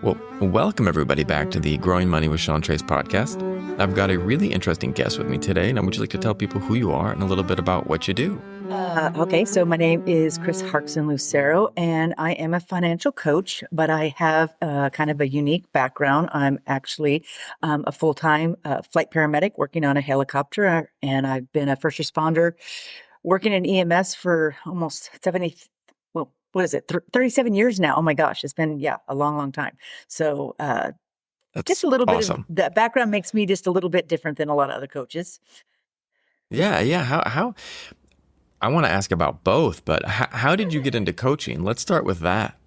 Well, welcome everybody back to the Growing Money with Sean Trace podcast. I've got a really interesting guest with me today, and would you like to tell people who you are and a little bit about what you do? Okay, so my name is Chris Harcksen-Lucero, and I am a financial coach, but I have kind of a unique background. I'm actually a full-time flight paramedic working on a helicopter, and I've been a first responder working in EMS for almost 70, well, what is it, 37 years now. Oh my gosh, it's been, a long, long time. So just That's a little bit of awesome. the background makes me just a little bit different than a lot of other coaches. Yeah. How I want to ask about both, but how did you get into coaching? Let's start with that.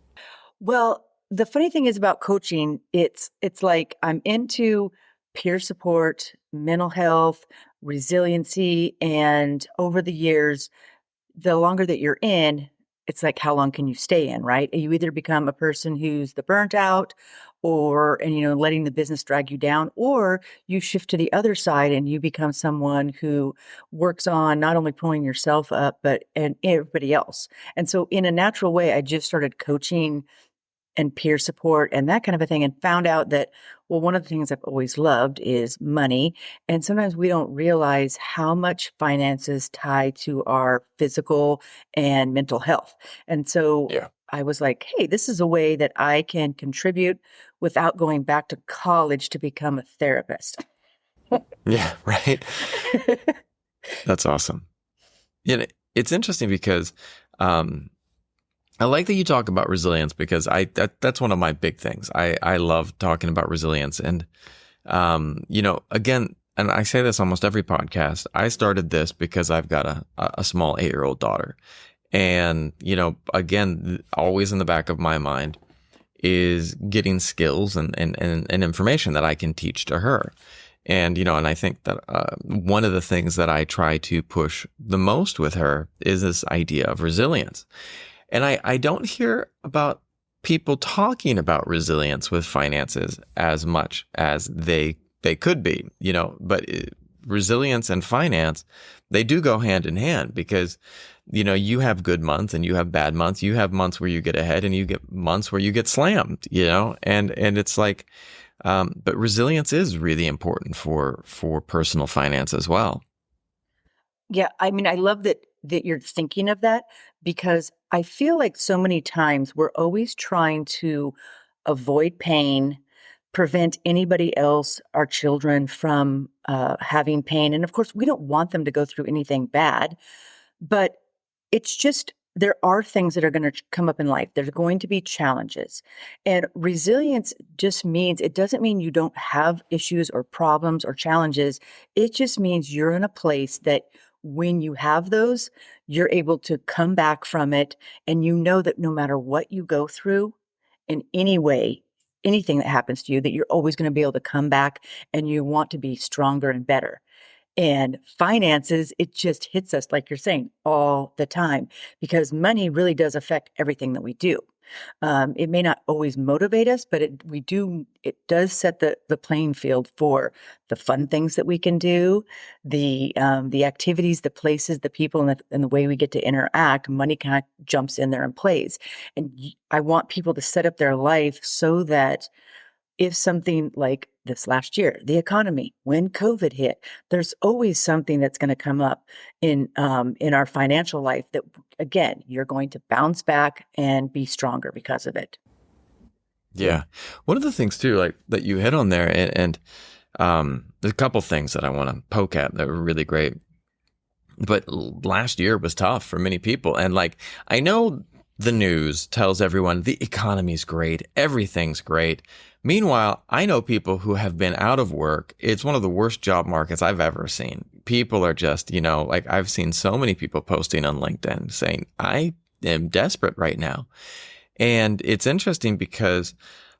Well, the funny thing is about coaching, it's like I'm into peer support, mental health, resiliency, and over the years, the longer that you're in, it's like how long can you stay in, right? You either become a person who's the burnt out and letting the business drag you down, or you shift to the other side and you become someone who works on not only pulling yourself up, but and everybody else. And so in a natural way, I just started coaching and peer support and that kind of a thing, and found out that, well, one of the things I've always loved is money. And sometimes we don't realize how much finances tie to our physical and mental health. And so Yeah. I was like, hey, this is a way that I can contribute without going back to college to become a therapist. Yeah, right. That's awesome. It's interesting because I like that you talk about resilience because that's one of my big things. I love talking about resilience. And, again, and I say this almost every podcast, I started this because I've got a small 8-year-old daughter. And, again, always in the back of my mind is getting skills and information that I can teach to her. And, and I think that one of the things that I try to push the most with her is this idea of resilience. And I don't hear about people talking about resilience with finances as much as they could be, but resilience and finance, they do go hand in hand because, you have good months and you have bad months. You have months where you get ahead and you get months where you get slammed, and it's like, but resilience is really important for personal finance as well. Yeah, I mean, I love that you're thinking of that, because I feel like so many times we're always trying to avoid pain, prevent anybody else, our children, from having pain. And of course, we don't want them to go through anything bad, but it's just there are things that are going to come up in life. There's going to be challenges. And resilience just means, it doesn't mean you don't have issues or problems or challenges. It just means you're in a place that when you have those, you're able to come back from it. And you know that no matter what you go through in any way, anything that happens to you, that you're always going to be able to come back and you want to be stronger and better. And finances, it just hits us, like you're saying, all the time, because money really does affect everything that we do. It may not always motivate us, but it does set the playing field for the fun things that we can do, the activities, the places, the people, and the way we get to interact. Money kind of jumps in there and plays. And I want people to set up their life so that if something like this last year, the economy, when COVID hit, there's always something that's going to come up in our financial life that, again, you're going to bounce back and be stronger because of it. Yeah. One of the things too, like that you hit on there, and there's a couple things that I want to poke at that were really great. But last year was tough for many people. And like, I know the news tells everyone the economy's great, everything's great. Meanwhile, I know people who have been out of work. It's one of the worst job markets I've ever seen. People are just, like I've seen so many people posting on LinkedIn saying, I am desperate right now. And it's interesting because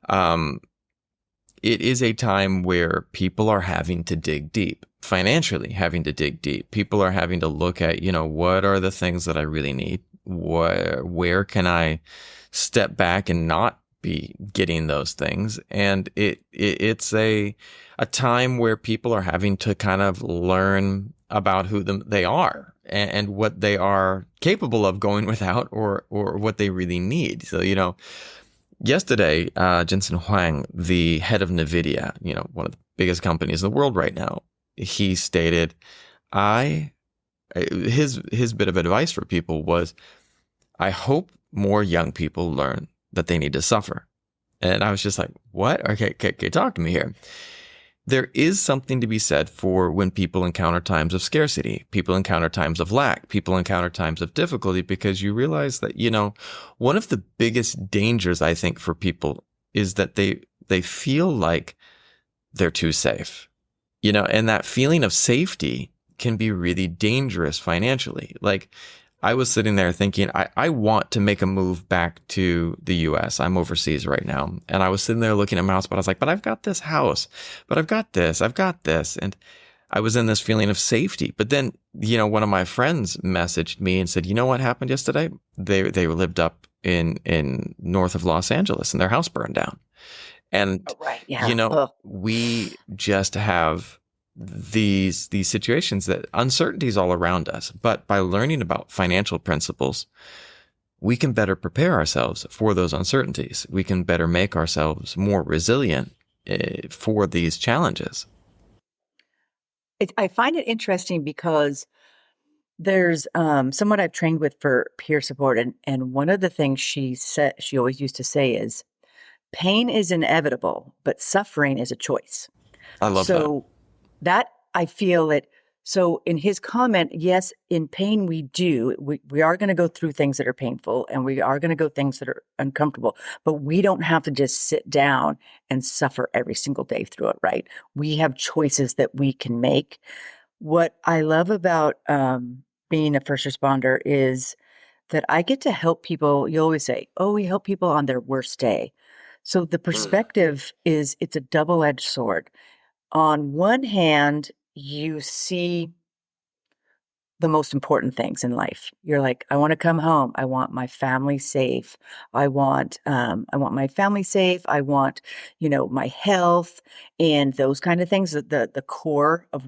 it is a time where people are having to dig deep, financially having to dig deep. People are having to look at, what are the things that I really need? Where can I step back and not be getting those things? And it's a time where people are having to kind of learn about who they are and what they are capable of going without, or what they really need. So, Yesterday, Jensen Huang, the head of NVIDIA, one of the biggest companies in the world right now, he stated, his bit of advice for people was, I hope more young people learn that they need to suffer. And I was just like, what? Okay, talk to me here. There is something to be said for when people encounter times of scarcity, people encounter times of lack, people encounter times of difficulty, because you realize that, one of the biggest dangers, I think, for people is that they feel like they're too safe, and that feeling of safety can be really dangerous financially. Like, I was sitting there thinking, I want to make a move back to the US. I'm overseas right now. And I was sitting there looking at my house, but I was like, but I've got this house, but I've got this. And I was in this feeling of safety. But then, one of my friends messaged me and said, you know what happened yesterday? They lived up in north of Los Angeles and their house burned down. And, Oh, right. Yeah. We just have these situations, that uncertainties all around us. But by learning about financial principles, we can better prepare ourselves for those uncertainties. We can better make ourselves more resilient for these challenges. I find it interesting because there's someone I've trained with for peer support, and one of the things she always used to say is, pain is inevitable, but suffering is a choice. I love that I feel it. So in his comment, yes, in pain we are going to go through things that are painful, and we are going to go things that are uncomfortable, but we don't have to just sit down and suffer every single day through it, right? We have choices that we can make. What I love about being a first responder is that I get to help people. You always say, oh, we help people on their worst day. So the perspective is, it's a double-edged sword. On one hand, you see the most important things in life. You're like, I want to come home. I want my family safe. I want my family safe. I want, my health and those kind of things. The core of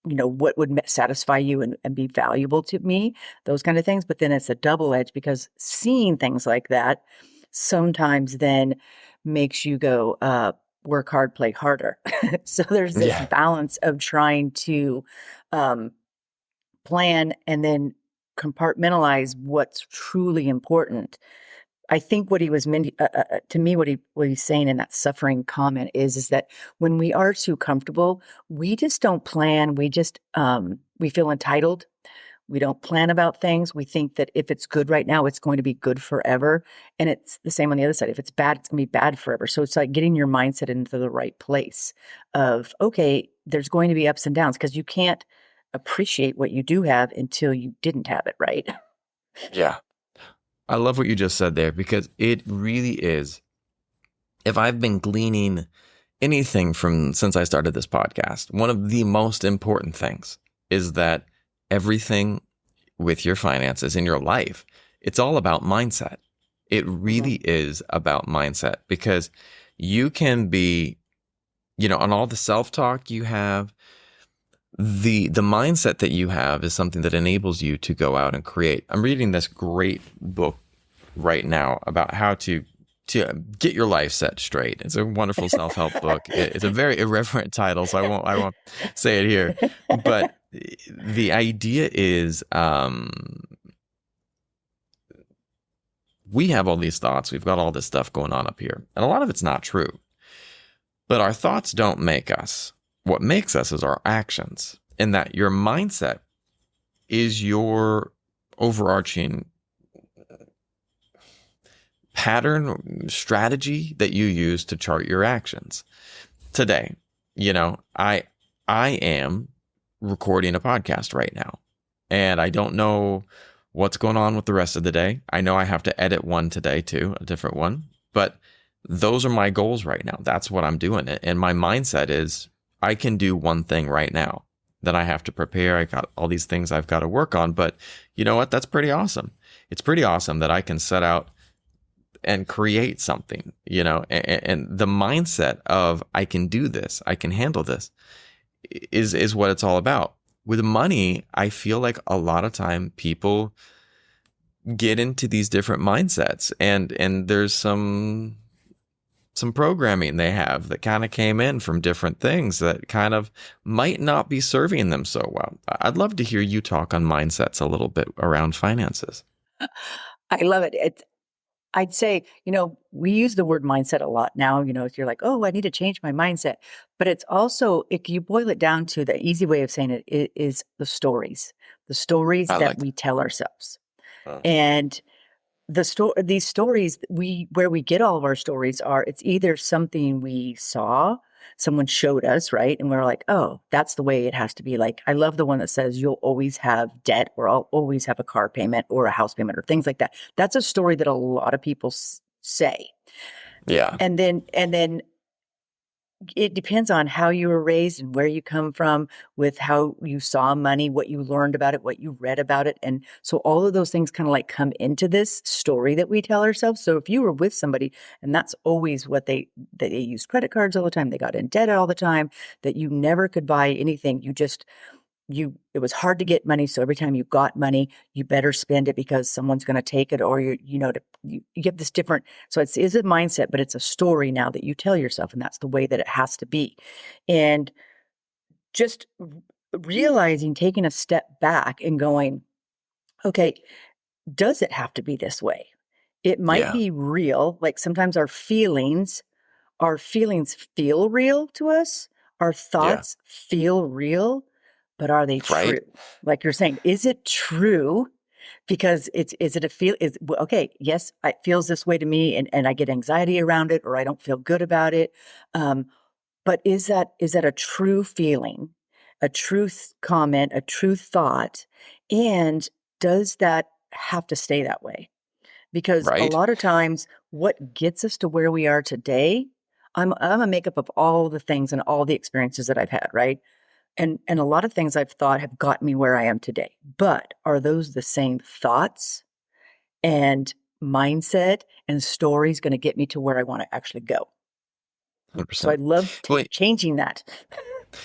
what would satisfy you and be valuable to me, those kind of things. But then it's a double edge, because seeing things like that sometimes then makes you go, work hard, play harder. So there's this balance of trying to plan and then compartmentalize what's truly important. I think what he was meant to me, what he's saying in that suffering comment is that when we are too comfortable, we just don't plan. We just we feel entitled. We don't plan about things. We think that if it's good right now, it's going to be good forever. And it's the same on the other side. If it's bad, it's going to be bad forever. So it's like getting your mindset into the right place of, okay, there's going to be ups and downs, because you can't appreciate what you do have until you didn't have it, right? Yeah. I love what you just said there, because it really is. If I've been gleaning anything from since I started this podcast, one of the most important things is that everything with your finances in your life, it's all about mindset. It really is about mindset, because you can be, on all the self-talk you have, the mindset that you have is something that enables you to go out and create. I'm reading this great book right now about how to get your life set straight. It's a wonderful self-help book. It's a very irreverent title, so I won't say it here. But the idea is, we have all these thoughts. We've got all this stuff going on up here, and a lot of it's not true. But our thoughts don't make us. What makes us is our actions, and that your mindset is your overarching pattern, strategy that you use to chart your actions. Today, I am recording a podcast right now, and I don't know what's going on with the rest of the day. I know I have to edit one today too, a different one, but those are my goals right now. That's what I'm doing. And my mindset is, I can do one thing right now. That I have to prepare. I got all these things I've got to work on, but you know what? That's pretty awesome. It's pretty awesome that I can set out and create something, and the mindset of, I can do this, I can handle this, is what it's all about. With money, I feel like a lot of time people get into these different mindsets, and there's some programming they have that kind of came in from different things that kind of might not be serving them so well. I'd love to hear you talk on mindsets a little bit around finances. I love it. I'd say, we use the word mindset a lot now, if you're like, oh, I need to change my mindset. But it's also, if you boil it down to the easy way of saying it is the stories I that like we tell ourselves. that. And these stories where we get all of our stories are, it's either something we saw, someone showed us, right? And we're like, oh, that's the way it has to be. Like, I love the one that says you'll always have debt, or I'll always have a car payment or a house payment, or things like that. That's a story that a lot of people say. Yeah, And then it depends on how you were raised and where you come from, with how you saw money, what you learned about it, what you read about it. And so all of those things kind of like come into this story that we tell ourselves. So if you were with somebody and that's always what they used credit cards all the time, they got in debt all the time, that you never could buy anything, it was hard to get money. So every time you got money, you better spend it because someone's going to take it, or you get this different. So it is a mindset, but it's a story now that you tell yourself, and that's the way that it has to be. And just realizing, taking a step back and going, okay, does it have to be this way? It might yeah, be real. Like sometimes our feelings feel real to us. Our yeah, thoughts feel real, but are they right, true? Like you're saying, is it true? Because is it a feel is okay, yes, it feels this way to me, and I get anxiety around it, or I don't feel good about it. But is that a true feeling, a truth comment, a true thought? And does that have to stay that way? Because a right, lot of times what gets us to where we are today, I'm a makeup of all the things and all the experiences that I've had, right? And a lot of things I've thought have gotten me where I am today. But are those the same thoughts and mindset and stories going to get me to where I want to actually go? So I 100%. love Well, changing that.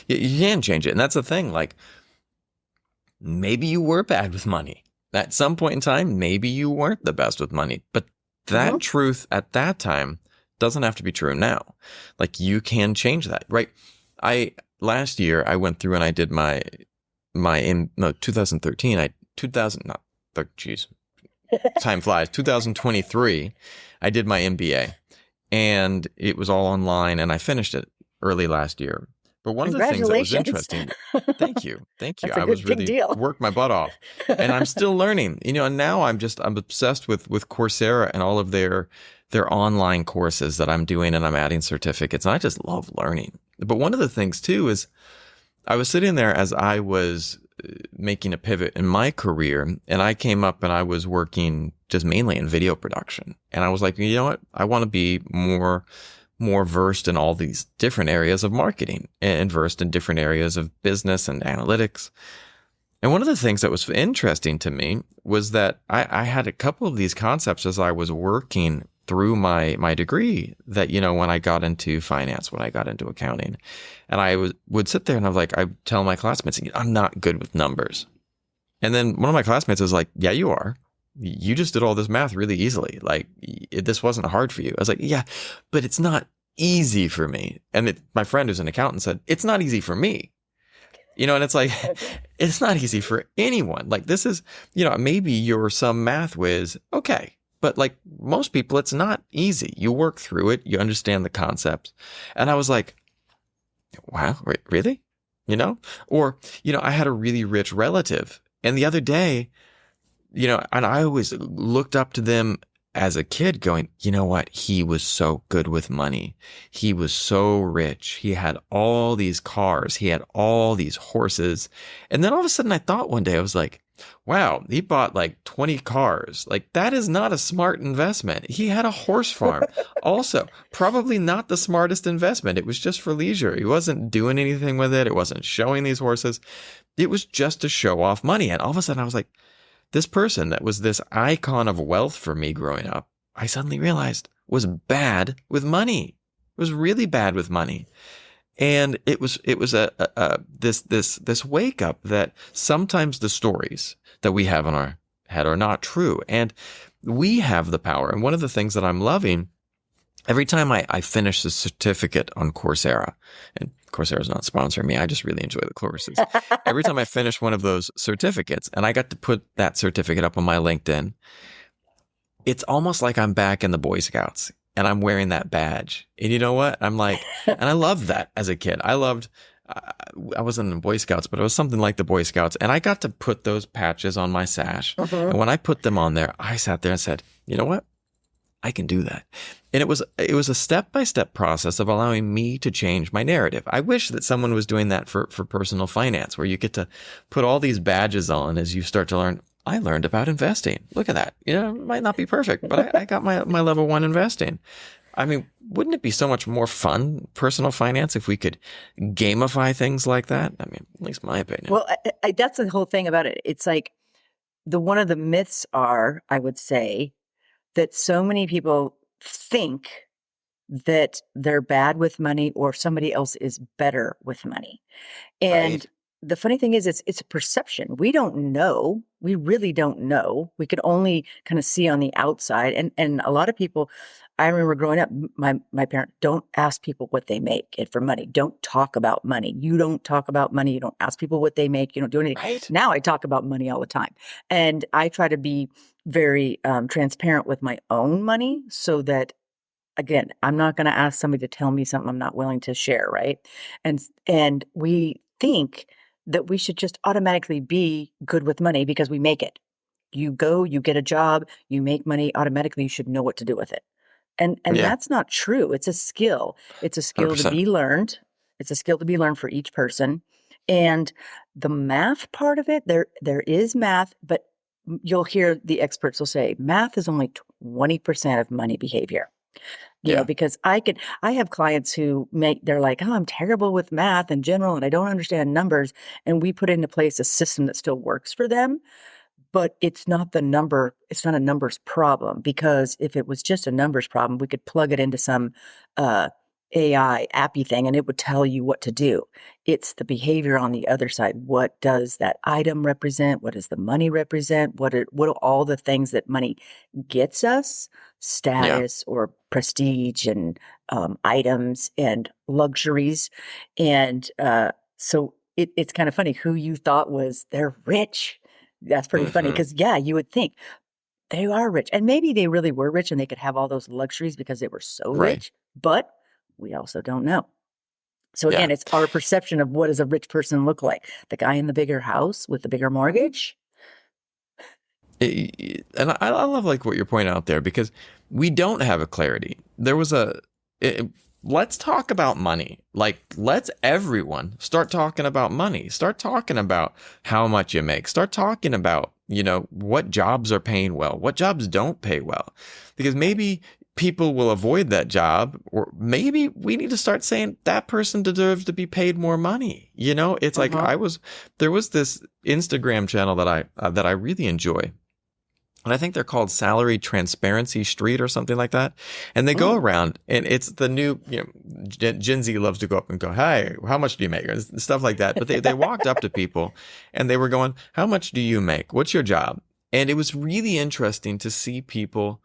you can change it, and that's the thing. Like, maybe you were bad with money at some point in time. Maybe you weren't the best with money, but that Mhm. truth at that time doesn't have to be true now. Like, you can change that, right? I Last year I went through and I did my in no 2013 I 2000 not geez, time flies, 2023 I did my MBA, and it was all online, and I finished it early last year. But one of the things that was Congratulations. interesting, thank you. That's a I was good big really deal. worked my butt off, and I'm still learning. And now I'm obsessed with Coursera and all of their online courses that I'm doing, and I'm adding certificates, and I just love learning. But one of the things too is I was sitting there as I was making a pivot in my career, and I came up and I was working just mainly in video production. And I was like, you know what? I want to be more versed in all these different areas of marketing and versed in different areas of business and analytics. And one of the things that was interesting to me was that I had a couple of these concepts as I was working through my degree, that, when I got into finance, when I got into accounting, and would sit there and I'd tell my classmates, I'm not good with numbers. And then one of my classmates was like, yeah, you are. You just did all this math really easily. Like, this wasn't hard for you. I was like, yeah, but it's not easy for me. And my friend who's an accountant said, it's not easy for me. And it's like, Okay. it's not easy for anyone. Like, this is, maybe you're some math whiz. Okay. But like most people, it's not easy. You work through it. You understand the concepts. And I was like, wow, really? Or, I had a really rich relative. And the other day, and I always looked up to them as a kid going, you know what? He was so good with money. He was so rich. He had all these cars. He had all these horses. And then all of a sudden I thought one day, I was like, wow, he bought like 20 cars. Like, that is not a smart investment. He had a horse farm. Also, probably not the smartest investment. It was just for leisure. He wasn't doing anything with it. It wasn't showing these horses. It was just to show off money. And all of a sudden I was like, this person that was this icon of wealth for me growing up, I suddenly realized was bad with money. It was really bad with money. And it was this wake up that sometimes the stories that we have head are not true. And we have the power. And one of the things that I'm loving, every time I finish a certificate on Coursera, and Coursera's not sponsoring me, I just really enjoy the courses. Every time I finish one of those certificates, and I got to put that certificate up on my LinkedIn, it's almost like I'm back in the Boy Scouts and I'm wearing that badge. And you know what? I'm like, and I loved that as a kid. I wasn't in the Boy Scouts, but it was something like the Boy Scouts. And I got to put those patches on my sash. Mhm. And when I put them on there, I sat there and said, you know what? I can do that. And it was a step-by-step process of allowing me to change my narrative. I wish that someone was doing that for personal finance, where you get to put all these badges on as you start to learn. I learned about investing. Look at that. You know, it might not be perfect, but I got my level 1 investing. I mean, wouldn't it be so much more fun, personal finance, if we could gamify things like that? I mean, at least my opinion. Well, that's the whole thing about it. It's like one of the myths are, I would say, that so many people think that they're bad with money or somebody else is better with money. And Right. the funny thing is, it's a perception. We don't know. We really don't know. We can only kind of see on the outside. And a lot of people, I remember growing up, my parents, don't ask people what they make it for money. Don't talk about money. You don't talk about money. You don't ask people what they make. You don't do anything. Right. Now I talk about money all the time. And I try to be very transparent with my own money so that, again, I'm not going to ask somebody to tell me something I'm not willing to share, right? And we think that we should just automatically be good with money because we make it. You go, you get a job, you make money, automatically you should know what to do with it. And Yeah. that's not true. It's a skill. It's a skill to 100%. be learned. It's a skill to be learned for each person. And the math part of it, there is math, but you'll hear the experts will say math is only 20% of money behavior. You know, Yeah. because I have clients who they're like, oh, I'm terrible with math in general and I don't understand numbers. And we put into place a system that still works for them. But it's not a numbers problem, because if it was just a numbers problem, we could plug it into some AI appy thing and it would tell you what to do. It's the behavior on the other side. What does that item represent? What does the money represent? What are all the things that money gets us? Yeah. Status or prestige and items and luxuries. And so it's kind of funny who you thought they're rich. That's pretty funny Hmm. because, yeah, you would think they are rich. And maybe they really were rich and they could have all those luxuries because they were so Right. rich, but we also don't know. So Yeah. again, it's our perception of what does a rich person look like? The guy in the bigger house with the bigger mortgage? And I love like what you're pointing out there, because we don't have a clarity. There was let's talk about money. Like, let's everyone start talking about money. Start talking about how much you make. Start talking about, what jobs are paying well, what jobs don't pay well, because maybe people will avoid that job, or maybe we need to start saying that person deserves to be paid more money. It's like Uh-huh. there was this Instagram channel that I really enjoy. And I think they're called Salary Transparency Street or something like that. And they go Mm. around, and it's the new, Gen Z loves to go up and go, "Hey, how much do you make?" And stuff like that. But they walked up to people and they were going, "How much do you make? What's your job?" And it was really interesting to see people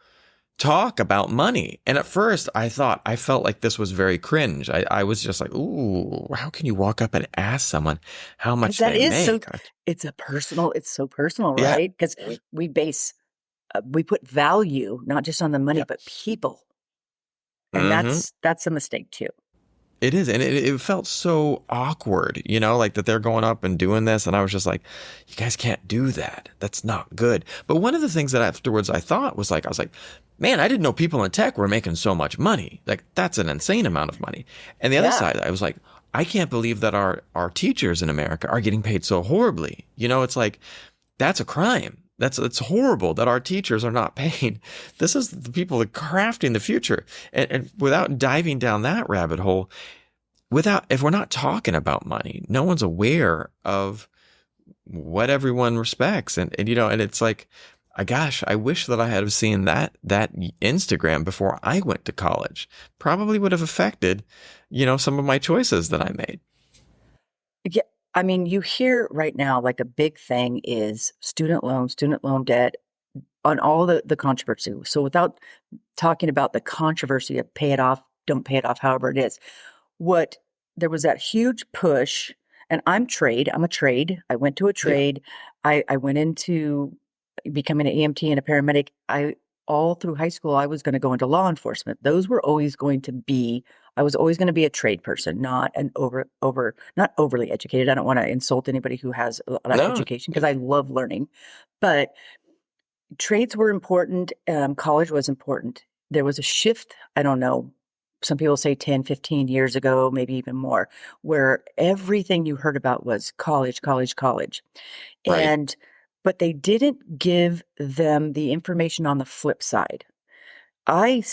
talk about money. And at first I felt like this was very cringe. I was just like, ooh, how can you walk up and ask someone how 'Cause much that they is make? it's so personal, Yeah. right? Because we put value not just on the money, Yep. but people. And Mm-hmm. that's a mistake too. It is. And it felt so awkward, like that they're going up and doing this. And I was just like, you guys can't do that. That's not good. But one of the things that afterwards I thought was like, I was like, man, I didn't know people in tech were making so much money. Like, that's an insane amount of money. And the other Yeah. side, I was like, I can't believe that our teachers in America are getting paid so horribly. It's like, that's a crime. It's horrible that our teachers are not paid. This is the people that are crafting the future. And without diving down that rabbit hole, if we're not talking about money, no one's aware of what everyone respects. And it's like, gosh, I wish that I had have seen that Instagram before I went to college. Probably would have affected, some of my choices that I made. Yeah. I mean, you hear right now, like a big thing is student loan debt on all the controversy. So without talking about the controversy of pay it off, don't pay it off, however it is, what there was that huge push, and I'm a trade. I went to a Yeah. trade. I went into becoming an EMT and a paramedic. I all through high school, I was going to go into law enforcement. Those were always going to be, I was always going to be a trade person, not an not overly educated. I don't want to insult anybody who has a lot of No. education because I love learning, but trades were important. College was important. There was a shift. I don't know. Some people say 10, 15 years ago, maybe even more, where everything you heard about was college, college, college. Right. And, but they didn't give them the information on the flip side. I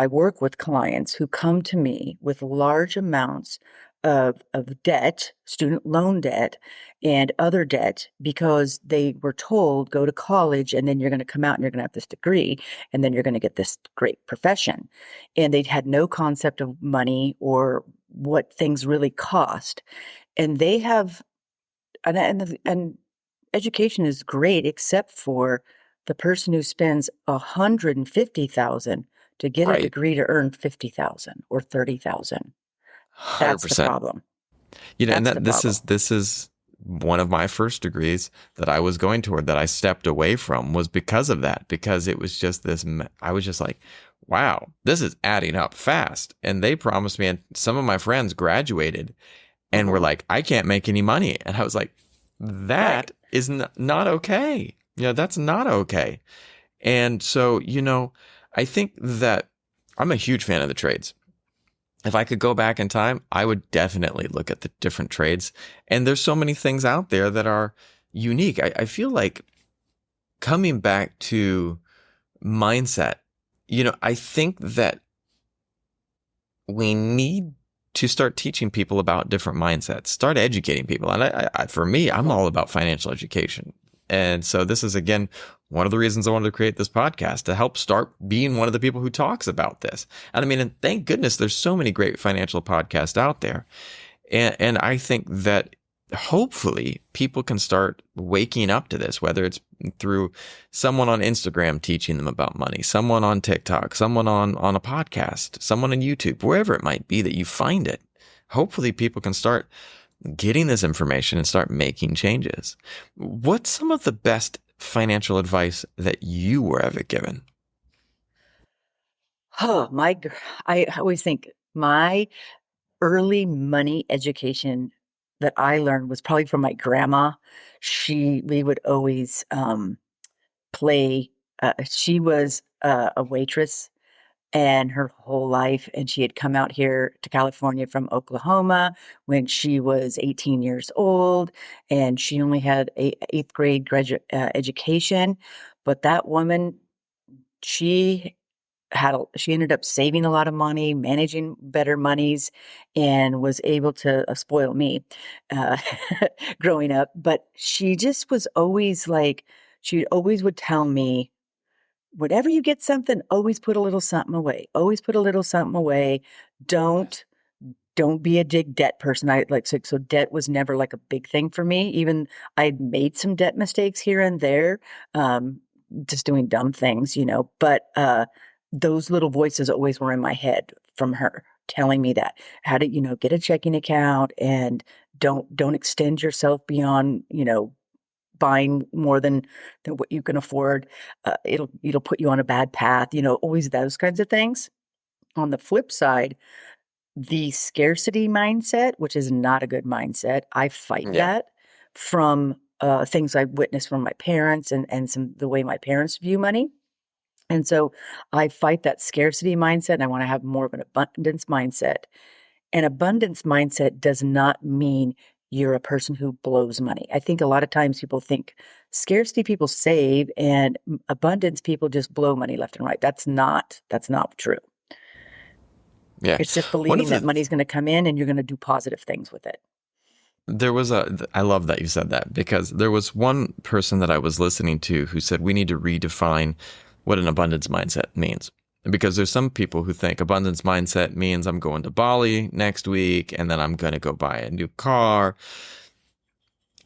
work with clients who come to me with large amounts of debt, student loan debt, and other debt because they were told go to college and then you're going to come out and you're going to have this degree and then you're going to get this great profession. And they had no concept of money or what things really cost. And they have, and education is great except for the person who spends 150,000 to get a Right. degree to earn 50,000 or 30,000. That's the 100%. problem. And That's the that problem. this is one of my first degrees that I was going toward that I stepped away from was because of that, because it was just I was just like, wow, this is adding up fast. And they promised me, and some of my friends graduated and were Mhm. like, I can't make any money. And I was like, Right. that is not okay. That's not okay. And so, I think that I'm a huge fan of the trades. If I could go back in time, I would definitely look at the different trades. And there's so many things out there that are unique. I feel like coming back to mindset, I think that we need to start teaching people about different mindsets, start educating people. And for me, I'm Mhm. all about financial education. And so this is, again, one of the reasons I wanted to create this podcast to help start being one of the people who talks about this. And I mean, and thank goodness there's so many great financial podcasts out there. And I think that hopefully people can start waking up to this, whether it's through someone on Instagram teaching them about money, someone on TikTok, someone on a podcast, someone on YouTube, wherever it might be that you find it. Hopefully people can start getting this information and start making changes. What's some of the best financial advice that you were ever given? Oh, I always think my early money education that I learned was probably from my grandma. We would always play. She was a waitress and her whole life. And she had come out here to California from Oklahoma when she was 18 years old, and she only had a eighth grade graduate education. But that woman, she she ended up saving a lot of money, managing better monies, and was able to spoil me uh, growing up. But she just was always like, she always would tell me, whenever you get something, always put a little something away. Always put a little something away. Don't don't be a big debt person. I like so debt was never like a big thing for me. Even I'd made some debt mistakes here and there, um, just doing dumb things, But those little voices always were in my head from her telling me that how to, get a checking account and don't extend yourself beyond, buying more than what you can afford. It'll put you on a bad path, always those kinds of things. On the flip side, the scarcity mindset, which is not a good mindset, I fight Yeah. that from things I witnessed from my parents and some the way my parents view money. And so I fight that scarcity mindset and I want to have more of an abundance mindset. An abundance mindset does not mean you're a person who blows money. I think a lot of times people think scarcity people save and abundance people just blow money left and right. That's not true. Yeah. It's just One of believing that the money's going to come in and you're going to do positive things with it. I love that you said that because there was one person that I was listening to who said we need to redefine what an abundance mindset means. Because there's some people who think abundance mindset means I'm going to Bali next week and then I'm going to go buy a new car.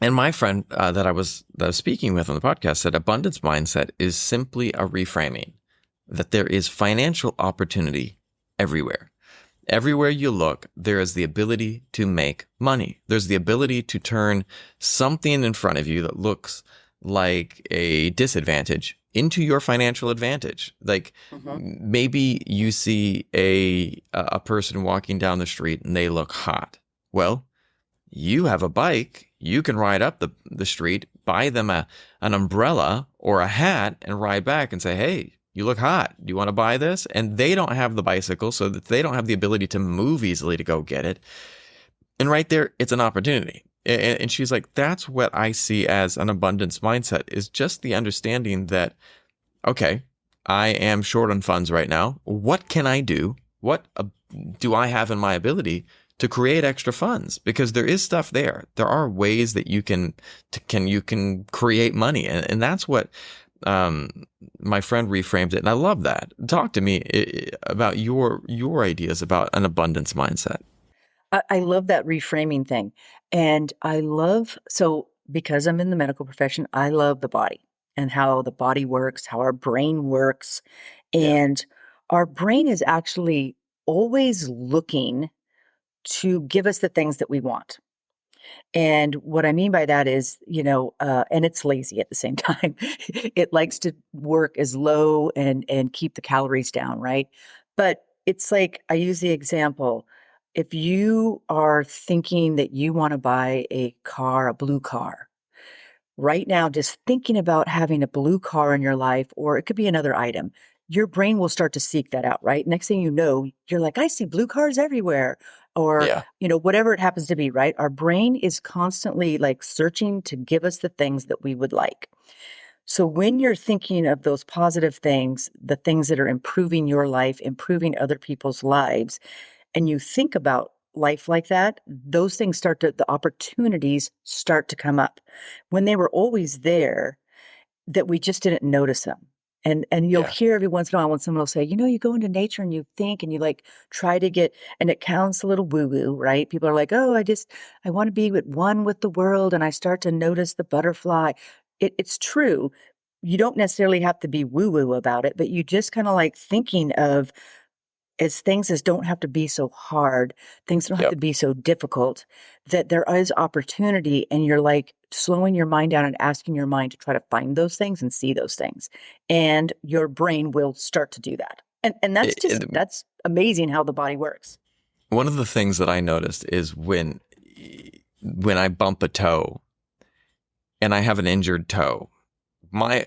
And my friend that I was speaking with on the podcast said abundance mindset is simply a reframing that there is financial opportunity everywhere. Everywhere you look, there is the ability to make money. There's the ability to turn something in front of you that looks like a disadvantage into your financial advantage. Like maybe you see a person walking down the street and they look hot. Well, you have a bike. You can ride up the street, buy them an umbrella or a hat and ride back and say, hey, you look hot. Do you want to buy this? And they don't have the bicycle, so that they don't have the ability to move easily to go get it. And right there, it's an opportunity. And she's like, that's what I see as an abundance mindset, is just the understanding that, okay, I am short on funds right now. What can I do? What do I have in my ability to create extra funds? Because there is stuff there. There are ways that you can create money. And that's what my friend reframed it. And I love that. Talk to me about your ideas about an abundance mindset. I love that reframing thing. And because I'm in the medical profession, I love the body and how the body works, how our brain works. And our brain is actually always looking to give us the things that we want. And what I mean by that is, and it's lazy at the same time. It likes to work as low and keep the calories down, right? But it's like, I use the example, if you are thinking that you want to buy a blue car, right now, just thinking about having a blue car in your life, or it could be another item, your brain will start to seek that out, right? Next thing you know, you're like, I see blue cars everywhere, or, whatever it happens to be, right? Our brain is constantly like searching to give us the things that we would like. So when you're thinking of those positive things, the things that are improving your life, improving other people's lives, and you think about life like that, those things the opportunities start to come up when they were always there, that we just didn't notice them. And you'll hear every once in a while when someone will say, you go into nature and you think and you like try to get, and it counts a little woo-woo, right? People are like, oh, I want to be with one with the world. And I start to notice the butterfly. It's true. You don't necessarily have to be woo-woo about it, but you just kind of like thinking of things don't have to be so hard, things don't have to be so difficult, that there is opportunity, and you're like slowing your mind down and asking your mind to try to find those things and see those things. And your brain will start to do that. And that's amazing how the body works. One of the things that I noticed is when I bump a toe and I have an injured toe, my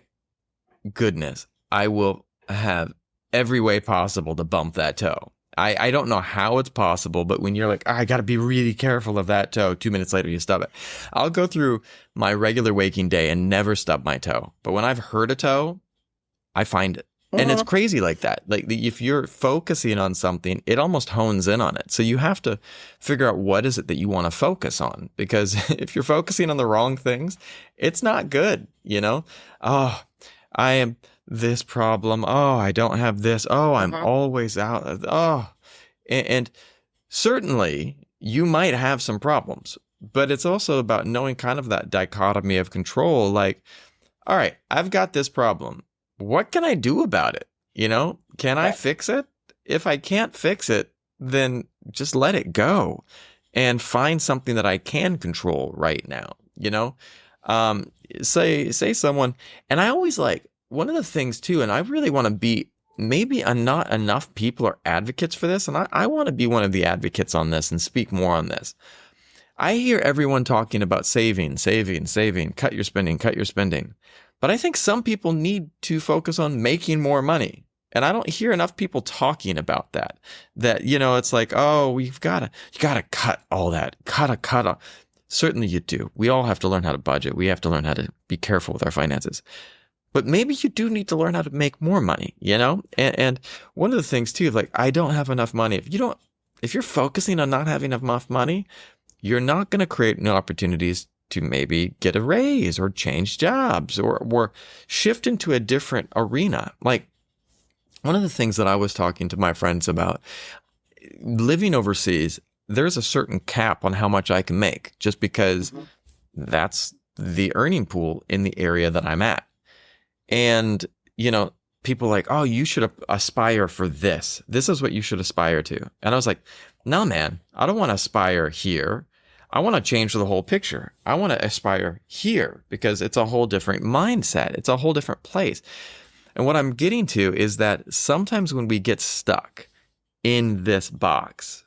goodness, I will have every way possible to bump that toe. I don't know how it's possible, but when you're like, I got to be really careful of that toe, 2 minutes later, you stub it. I'll go through my regular waking day and never stub my toe. But when I've hurt a toe, I find it. And it's crazy like that. Like if you're focusing on something, it almost hones in on it. So you have to figure out what is it that you want to focus on, because if you're focusing on the wrong things, it's not good. Oh, I am this problem. Oh, I don't have this. Oh, I'm always out. Oh, and certainly you might have some problems, but it's also about knowing kind of that dichotomy of control. Like, all right, I've got this problem. What can I do about it? Can I fix it? If I can't fix it, then just let it go and find something that I can control right now. Say someone, and I always like, one of the things too, and I really want to be, maybe not enough people are advocates for this, and I want to be one of the advocates on this and speak more on this. I hear everyone talking about saving, cut your spending. But I think some people need to focus on making more money. And I don't hear enough people talking about that. That, it's like, oh, you gotta cut all that. Cut. Certainly you do. We all have to learn how to budget. We have to learn how to be careful with our finances. But maybe you do need to learn how to make more money, And one of the things too, like, I don't have enough money. If you're focusing on not having enough money, you're not going to create new opportunities to maybe get a raise or change jobs or shift into a different arena. Like, one of the things that I was talking to my friends about, living overseas, there's a certain cap on how much I can make just because Mhm. that's the earning pool in the area that I'm at. And, you know, people are like, oh, you should aspire for this. This is what you should aspire to. And I was like, no, man, I don't want to aspire here. I want to change the whole picture. I want to aspire here because it's a whole different mindset. It's a whole different place. And what I'm getting to is that sometimes when we get stuck in this box,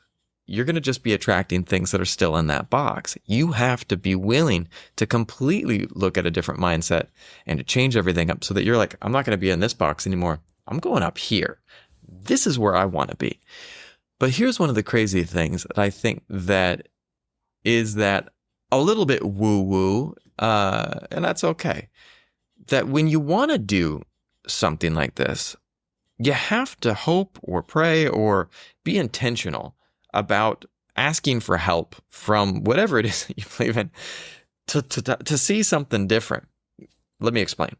you're going to just be attracting things that are still in that box. You have to be willing to completely look at a different mindset and to change everything up so that you're like, I'm not going to be in this box anymore. I'm going up here. This is where I want to be. But here's one of the crazy things that I think that is that a little bit woo woo, and that's okay. That when you want to do something like this, you have to hope or pray or be intentional about asking for help from whatever it is that you believe in to see something different. Let me explain.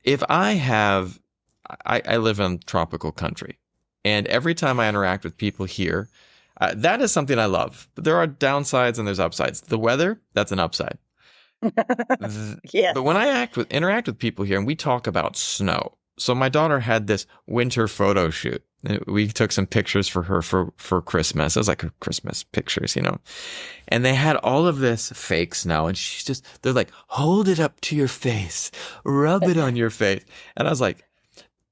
If I live in a tropical country, and every time I interact with people here, that is something I love. But there are downsides and there's upsides. The weather, that's an upside. Yes. But when I interact with people here and we talk about snow, so my daughter had this winter photo shoot. We took some pictures for her for Christmas. It was like her Christmas pictures, you know. And they had all of this fake snow, and they're like, hold it up to your face, rub it on your face. And I was like,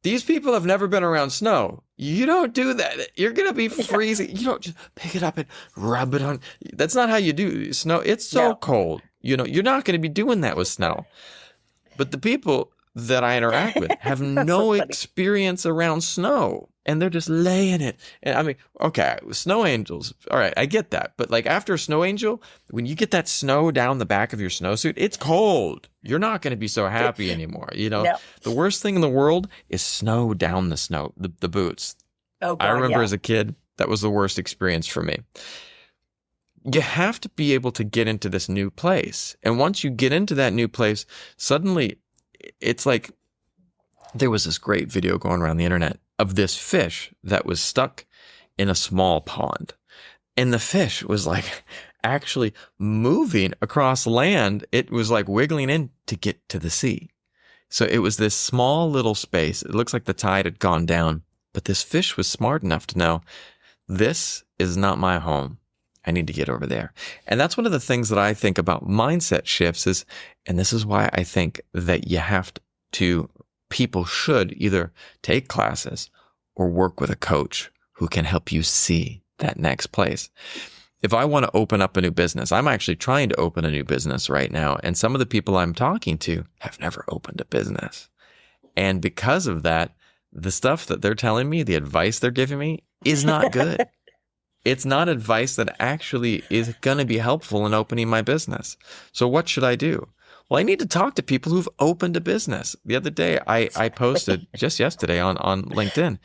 these people have never been around snow. You don't do that. You're going to be freezing. You don't just pick it up and rub it on. That's not how you do snow. It's so No. cold. You know, you're not going to be doing that with snow. But the people that I interact with have That's no so funny. experience around snow, and they're just laying it. And I mean, okay, snow angels. All right, I get that. But like after a snow angel, when you get that snow down the back of your snowsuit, it's cold. You're not going to be so happy anymore. You know, No. the worst thing in the world is snow down the boots. Oh, I God, remember yeah. as a kid, that was the worst experience for me. You have to be able to get into this new place. And once you get into that new place, suddenly it's like there was this great video going around the internet of this fish that was stuck in a small pond. And the fish was like actually moving across land. It was like wiggling in to get to the sea. So it was this small little space. It looks like the tide had gone down, but this fish was smart enough to know this is not my home. I need to get over there. And that's one of the things that I think about mindset shifts is, and this is why I think that people should either take classes or work with a coach who can help you see that next place. If I want to open up a new business, I'm actually trying to open a new business right now. And some of the people I'm talking to have never opened a business. And because of that, the stuff that they're telling me, the advice they're giving me is not good. It's not advice that actually is going to be helpful in opening my business. So what should I do? Well, I need to talk to people who've opened a business. The other day, I posted just yesterday on LinkedIn,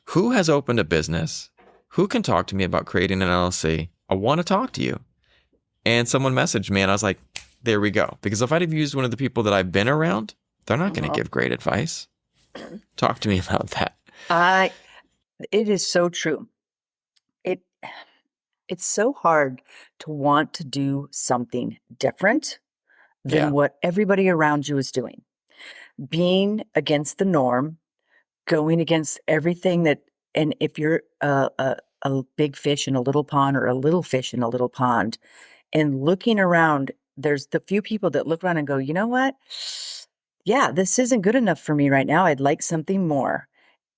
who has opened a business? Who can talk to me about creating an LLC? I want to talk to you. And someone messaged me and I was like, there we go. Because if I'd have used one of the people that I've been around, they're not going to give great advice. Talk to me about that. It is so true. It it's so hard to want to do something different than Yeah. what everybody around you is doing. Being against the norm, going against everything that, and if you're a big fish in a little pond or a little fish in a little pond, and looking around, there's the few people that look around and go, you know what? Yeah, this isn't good enough for me right now. I'd like something more.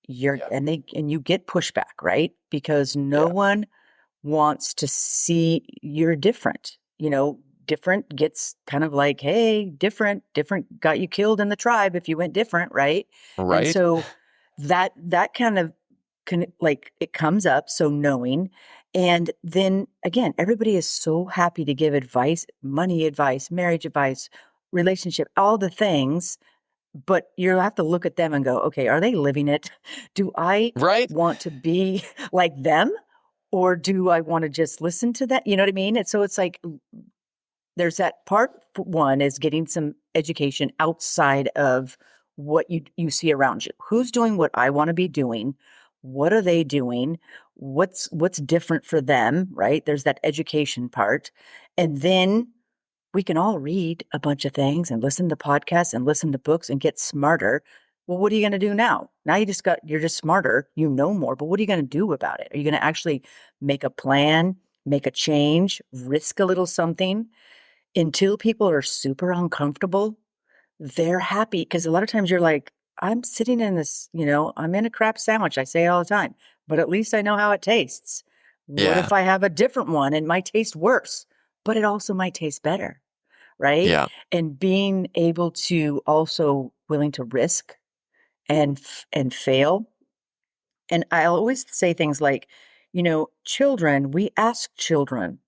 Yeah. And you get pushback, right? Because no Yeah. one wants to see you're different. Different gets kind of like, hey, different got you killed in the tribe if you went different, right? And Right? so that kind of like it comes up, so knowing. And then again, everybody is so happy to give advice, money advice, marriage advice, relationship, all the things, but you have to look at them and go, okay, are they living it? Do I Right? want to be like them? Or do I want to just listen to that? You know what I mean? And so it's like there's that part one is getting some education outside of what you see around you. Who's doing what I want to be doing? What are they doing? What's different for them, right? There's that education part. And then we can all read a bunch of things and listen to podcasts and listen to books and get smarter. Well, what are you going to do now? Now you're just smarter, you know more, but what are you going to do about it? Are you going to actually make a plan, make a change, risk a little something? Until people are super uncomfortable, they're happy because a lot of times you're like, I'm sitting in this, I'm in a crap sandwich. I say it all the time, but at least I know how it tastes. What Yeah. if I have a different one and might taste worse, but it also might taste better, right? Yeah. And being able to also willing to risk and fail. And I always say things like, children, we ask children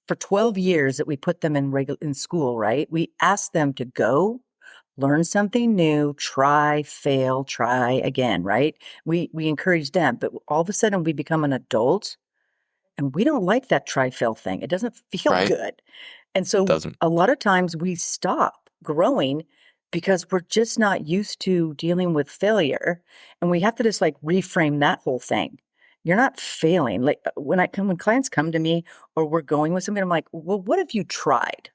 for 12 years that we put them in school, right? We ask them to go learn something new, try, fail, try again, right? We encourage them, but all of a sudden we become an adult and we don't like that try, fail thing. It doesn't feel Right. good. And so Doesn't. a lot of times we stop growing because we're just not used to dealing with failure. And we have to just like reframe that whole thing. You're not failing. Like when clients come to me or we're going with something, I'm like, well, what have you tried?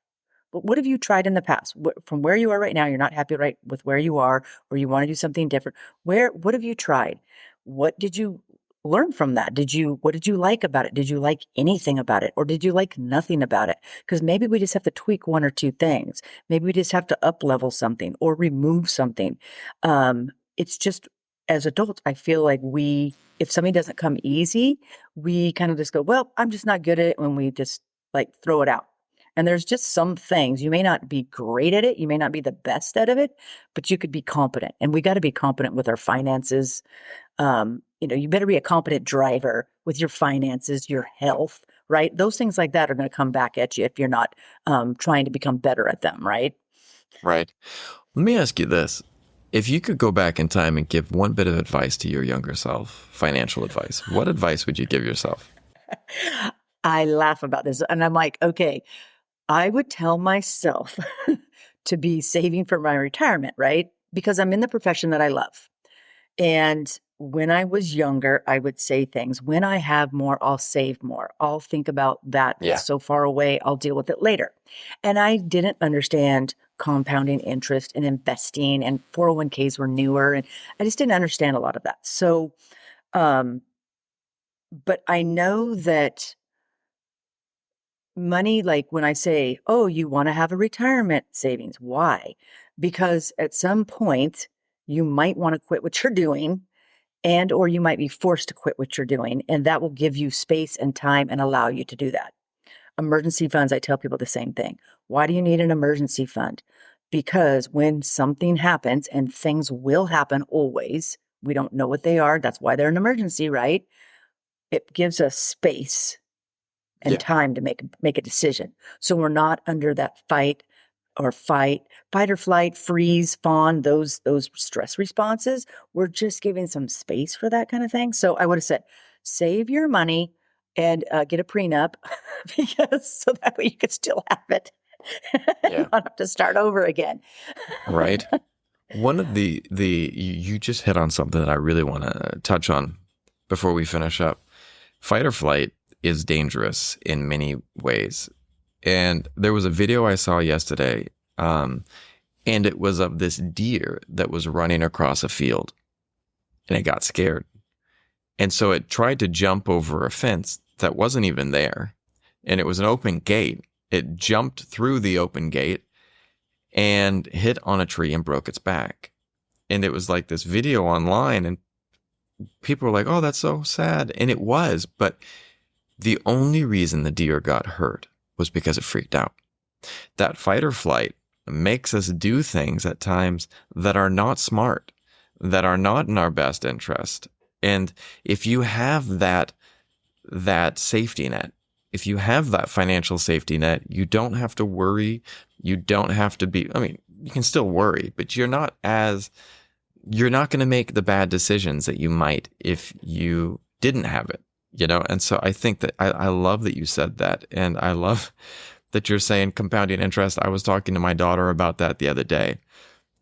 But what have you tried in the past? From where you are right now, you're not happy right with where you are, or you want to do something different. What have you tried? What did you learn from that? What did you like about it? Did you like anything about it? Or did you like nothing about it? Because maybe we just have to tweak one or two things. Maybe we just have to up level something or remove something. It's just as adults, I feel like if something doesn't come easy, we kind of just go, well, I'm just not good at it when we just like throw it out. And there's just some things you may not be great at it. You may not be the best at it, but you could be competent. And we got to be competent with our finances. You better be a competent driver with your finances, your health, right? Those things like that are going to come back at you if you're not trying to become better at them, right? Right. Let me ask you this. If you could go back in time and give one bit of advice to your younger self, financial advice, what advice would you give yourself? I laugh about this and I'm like, okay, I would tell myself to be saving for my retirement, right? Because I'm in the profession that I love. And when I was younger, I would say things, when I have more, I'll save more. I'll think about that. Yeah. It's so far away. I'll deal with it later. And I didn't understand compounding interest and investing, and 401ks were newer. And I just didn't understand a lot of that. So, but I know that money, like when I say, oh, you want to have a retirement savings. Why? Because at some point you might want to quit what you're doing or you might be forced to quit what you're doing. And that will give you space and time and allow you to do that. Emergency funds, I tell people the same thing. Why do you need an emergency fund? Because when something happens, and things will happen always, we don't know what they are. That's why they're an emergency, right? It gives us space and time to make a decision. So we're not under that fight or flight, freeze, fawn, those stress responses. We're just giving some space for that kind of thing. So I would have said, save your money and get a prenup because so that way you could still have it. Yeah. Not have to start over again. Right. One of you just hit on something that I really want to touch on before we finish up. Fight or flight is dangerous in many ways. And there was a video I saw yesterday, and it was of this deer that was running across a field, and it got scared. And so it tried to jump over a fence that wasn't even there, and it was an open gate. It jumped through the open gate and hit on a tree and broke its back. And it was like this video online, and people were like, oh, that's so sad. And it was, but the only reason the deer got hurt was because it freaked out. That fight or flight makes us do things at times that are not smart, that are not in our best interest. And if you have that safety net, if you have that financial safety net, you don't have to worry. You don't have to be, you can still worry, but you're not going to make the bad decisions that you might if you didn't have it. And so I think that I love that you said that. And I love that you're saying compounding interest. I was talking to my daughter about that the other day.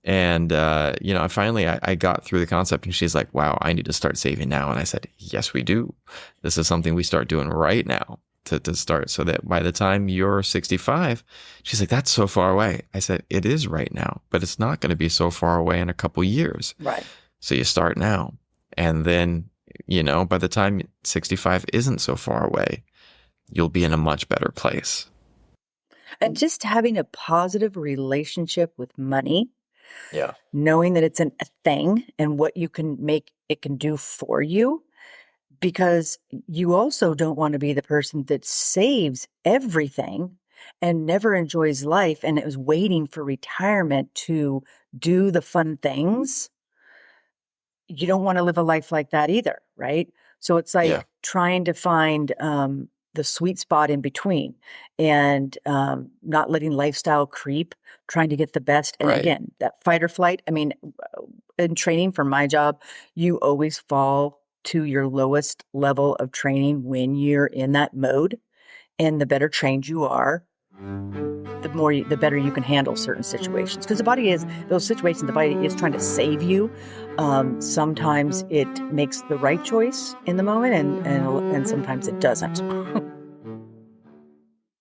And, I finally, I got through the concept and she's like, wow, I need to start saving now. And I said, yes, we do. This is something we start doing right now to start so that by the time you're 65, she's like, that's so far away. I said, it is right now, but it's not going to be so far away in a couple years. Right. So you start now. And then, by the time 65 isn't so far away, you'll be in a much better place. And just having a positive relationship with money, Yeah. knowing that it's a thing and what you can make it can do for you, because you also don't want to be the person that saves everything and never enjoys life and is waiting for retirement to do the fun things. You don't want to live a life like that either, right? So it's like Yeah. trying to find the sweet spot in between and not letting lifestyle creep, trying to get the best. And Right. again, that fight or flight, I mean, in training for my job, you always fall to your lowest level of training when you're in that mode. And the better trained you are, the better you can handle certain situations. Because those situations, the body is trying to save you. Sometimes it makes the right choice in the moment and sometimes it doesn't.